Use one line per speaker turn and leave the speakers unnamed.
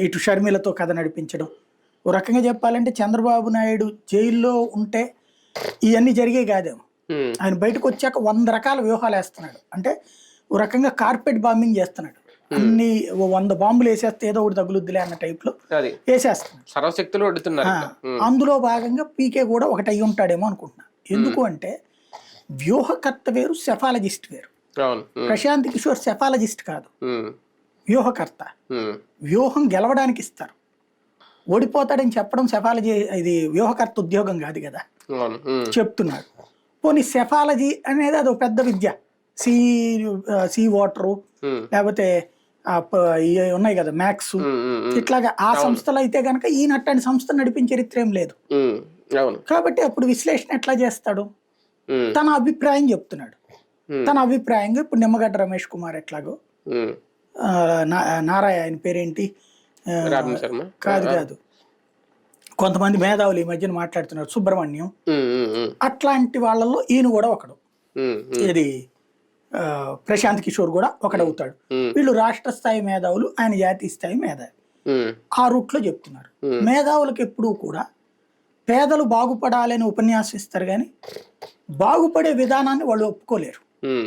ఇటు షర్మిలతో కథ నడిపించడం. ఓ రకంగా చెప్పాలంటే చంద్రబాబు నాయుడు జైల్లో ఉంటే ఇవన్నీ జరిగే కాదేమో. ఆయన బయటకు వచ్చాక 100 రకాల వ్యూహాలు వేస్తున్నాడు. అంటే ఓ రకంగా కార్పెట్ బాంబింగ్ చేస్తున్నాడు. అన్ని 100 బాంబులు వేసేస్తే ఏదో ఒకటి తగులుద్దిలే అన్న టైప్ లో వేసేస్తున్నాడు.
సర్వశక్తులు వడ్డుతున్నారు.
అందులో భాగంగా పీకే కూడా ఒకటి అయి ఉంటాడేమో అనుకుంటున్నా. ఎందుకు అంటే వ్యూహకర్త వేరు, సెఫాలజిస్ట్ వేరు. ప్రశాంత్ కిషోర్ సెఫాలజిస్ట్ కాదు, వ్యూహకర్త. వ్యూహం గెలవడానికి ఇస్తారు, ఓడిపోతాడని చెప్పడం సెఫాలజీ, ఇది వ్యూహకర్త ఉద్యోగం కాదు కదా చెప్తున్నాడు. పోనీ సెఫాలజీ అనేది అది ఒక పెద్ద విద్య. సీ వాటరు, లేకపోతే ఉన్నాయి కదా మ్యాథ్స్, ఇట్లాగా ఆ సంస్థలు అయితే గనక ఈయనట్టని సంస్థ నడిపించే చరిత్ర ఏం లేదు. కాబట్టి అప్పుడు విశ్లేషణ ఎట్లా చేస్తాడు? తన అభిప్రాయం చెప్తున్నాడు. తన అభిప్రాయంగా ఇప్పుడు నిమ్మగడ్డ రమేష్ కుమార్ ఎట్లాగో, నారాయణ పేరేంటి, కాదు కొంతమంది మేధావులు ఈ మధ్యన మాట్లాడుతున్నారు, సుబ్రహ్మణ్యం, అట్లాంటి వాళ్ళల్లో ఈయన కూడా ఒకడు. ఇది ప్రశాంత్ కిషోర్ కూడా ఒకడవుతాడు. వీళ్ళు రాష్ట్ర స్థాయి మేధావులు, ఆయన జాతీయ స్థాయి మేధావి. ఆ రూట్లో చెప్తున్నారు. మేధావులకు ఎప్పుడూ కూడా పేదలు బాగుపడాలని ఉపన్యాసం ఇస్తారు, కానీ బాగుపడే విధానాన్ని వాళ్ళు ఒప్పుకోలేరు.